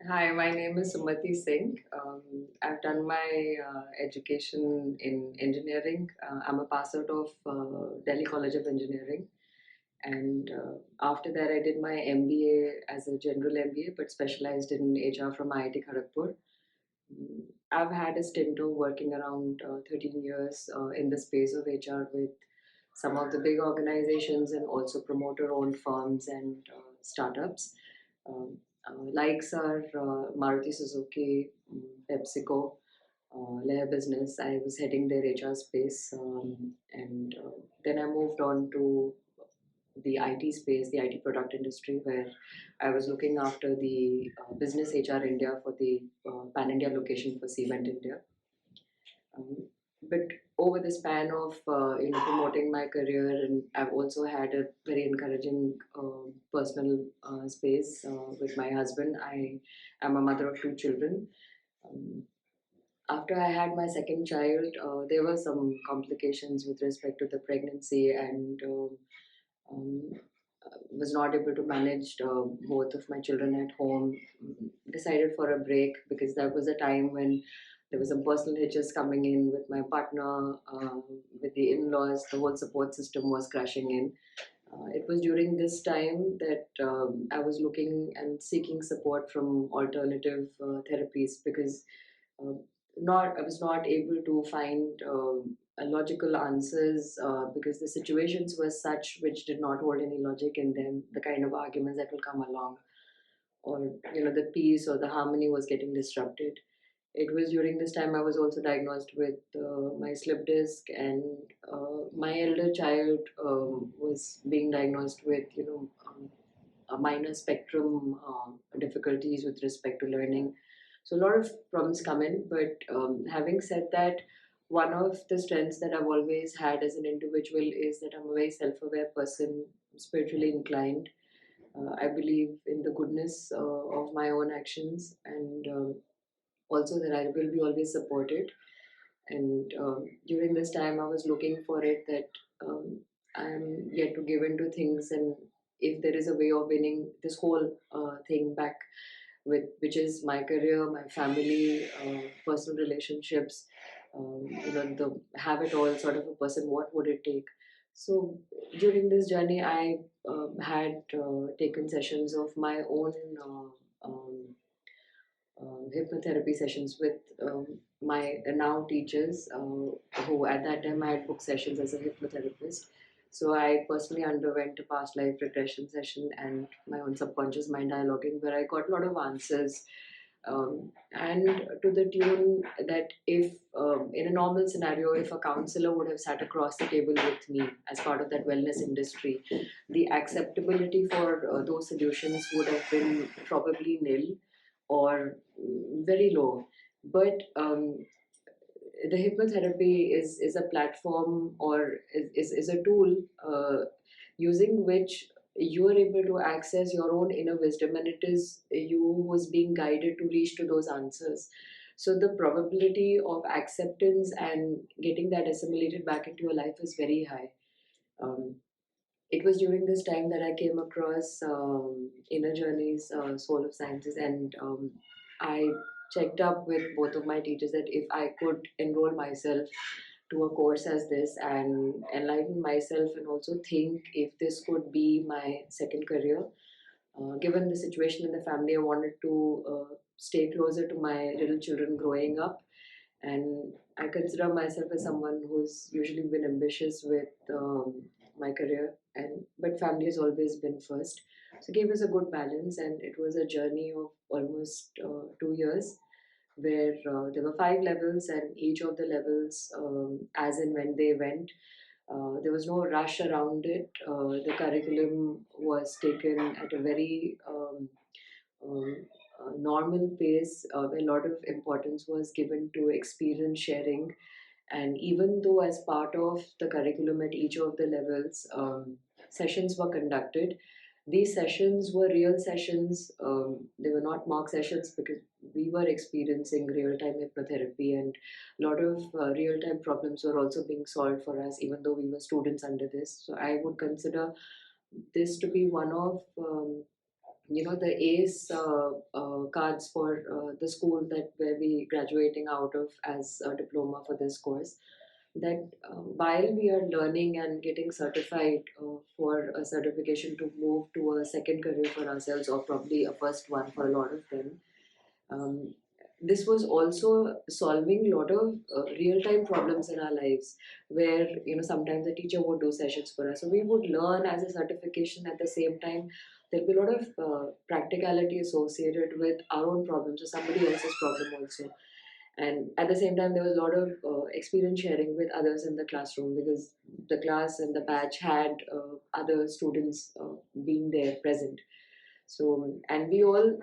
Hi, my name is Sumati Singh. I've done my education in engineering. I'm a pass out of Delhi College of Engineering. And after that, I did my MBA as a general MBA, but specialized in HR from IIT Kharagpur. I've had a stint of working around 13 years in the space of HR with some of the big organizations and also promoter-owned firms and startups. Um, Likes are Maruti Suzuki, PepsiCo, Layer Business. I was heading their HR space, and then I moved on to the IT space, the IT product industry, where I was looking after the business HR India for the Pan India location for Cement India. Um, but over the span of promoting my career, and I've also had a very encouraging personal space with my husband. I am a mother of two children. Um, After I had my second child, there were some complications with respect to the pregnancy, and um, was not able to manage both of my children at home. Decided for a break because that was a time when there was some personal hitches coming in with my partner, with the in-laws. The whole support system was crashing in. It was during this time that I was looking and seeking support from alternative therapies because uh, not I was not able to find logical answers because the situations were such which did not hold any logic in them. The kind of arguments that will come along, or the peace or the harmony was getting disrupted. It was during this time I was also diagnosed with my slip disc, and my elder child was being diagnosed with a minor spectrum difficulties with respect to learning. So a lot of problems come in. But having said that, one of the strengths that I've always had as an individual is that I'm a very self-aware person, spiritually inclined. I believe in the goodness of my own actions, and also that I will be always supported. And during this time, I was looking for it that I'm yet to give into things, and if there is a way of winning this whole thing back, with which is my career, my family, personal relationships, the have it all sort of a person, what would it take? So during this journey, I had taken sessions of my own. Hypnotherapy sessions with my now teachers, who at that time I had booked sessions as a hypnotherapist. So I personally underwent a past life regression session and my own subconscious mind dialoguing, where I got a lot of answers. And to the tune that if in a normal scenario, if a counselor would have sat across the table with me as part of that wellness industry, the acceptability for those solutions would have been probably nil or very low. But the hypnotherapy is a platform, or is a tool using which you are able to access your own inner wisdom, and it is you who is being guided to reach to those answers. So the probability of acceptance and getting that assimilated back into your life is very high. Um, it was during this time that I came across Inner Journeys, Soul of Sciences, and I checked up with both of my teachers that if I could enroll myself to a course as this and enlighten myself, and also think if this could be my second career. Given the situation in the family, I wanted to stay closer to my little children growing up, and I consider myself as someone who's usually been ambitious with my career, and but family has always been first. So it gave us a good balance, and it was a journey of almost 2 years, where there were 5 levels, and each of the levels, as and when they went, there was no rush around it. The curriculum was taken at a very um, normal pace, where a lot of importance was given to experience sharing. And even though, as part of the curriculum at each of the levels, sessions were conducted, these sessions were real sessions. They were not mock sessions because we were experiencing real time hypnotherapy, and a lot of real time problems were also being solved for us, even though we were students under this. So I would consider this to be one of the ACE cards for the school that where we graduating out of as a diploma for this course, that while we are learning and getting certified for a certification to move to a second career for ourselves, or probably a first one for a lot of them, um, this was also solving a lot of real-time problems in our lives, where sometimes the teacher would do sessions for us, so we would learn as a certification. At the same time, there'll be a lot of practicality associated with our own problems or somebody else's problem also. And at the same time, there was a lot of experience sharing with others in the classroom, because the class and the batch had other students being there present. So, and we all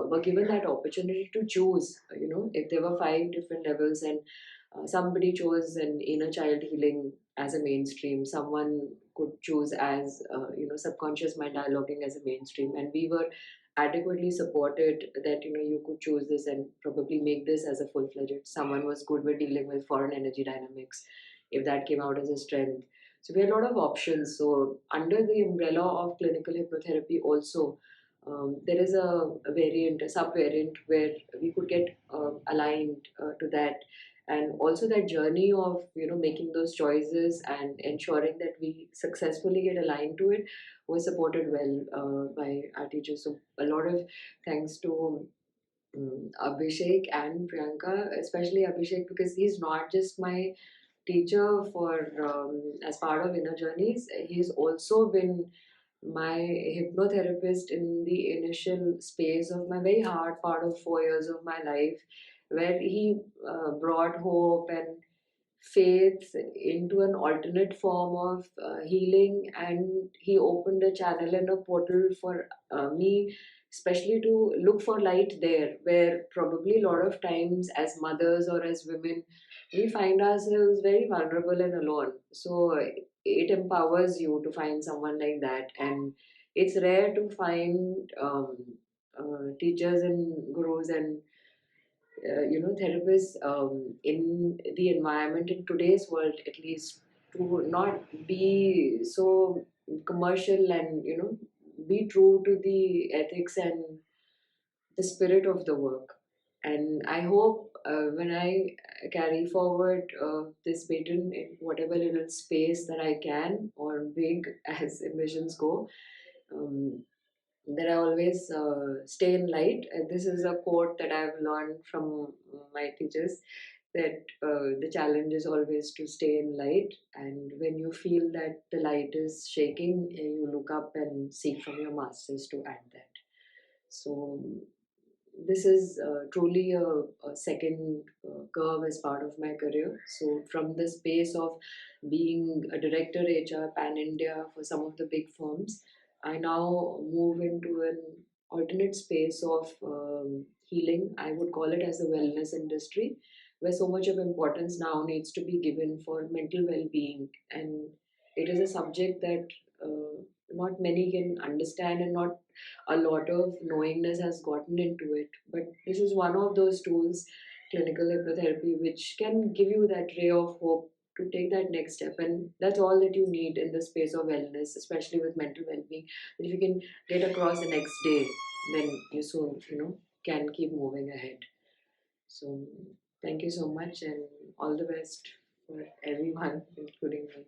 were given that opportunity to choose, if there were 5 different levels, and somebody chose an inner child healing as a mainstream, someone could choose as, subconscious mind dialoguing as a mainstream, and we were adequately supported that, you could choose this and probably make this as a full-fledged. Someone was good with dealing with foreign energy dynamics, if that came out as a strength. So we had a lot of options. So under the umbrella of clinical hypnotherapy also, there is a variant, a sub-variant, where we could get aligned to that, and also that journey of making those choices and ensuring that we successfully get aligned to it was supported well by our teachers. So a lot of thanks to Abhishek and Priyanka, especially Abhishek, because he's not just my teacher for as part of Inner Journeys. He's also been my hypnotherapist in the initial space of my very hard part of 4 years of my life, where he brought hope and faith into an alternate form of healing, and he opened a channel and a portal for me, especially to look for light there, where probably a lot of times as mothers or as women, we find ourselves very vulnerable and alone. So it empowers you to find someone like that, and it's rare to find teachers and gurus and therapists in the environment in today's world, at least, to not be so commercial and be true to the ethics and the spirit of the work. And I hope when I carry forward this baton in whatever little space that I can, or big as ambitions go, um, that I always stay in light. And this is a quote that I've learned from my teachers, that the challenge is always to stay in light. And when you feel that the light is shaking, you look up and seek from your masters to add that. So this is truly a second curve as part of my career. So from the space of being a director HR pan India for some of the big firms, I now move into an alternate space of healing. I would call it as the wellness industry, where so much of importance now needs to be given for mental well-being, and it is a subject that not many can understand, and not a lot of knowingness has gotten into it. But this is one of those tools, clinical hypnotherapy, which can give you that ray of hope to take that next step. And that's all that you need in the space of wellness, especially with mental well-being. If you can get across the next day, then you soon, can keep moving ahead. So thank you so much, and all the best for everyone, including me.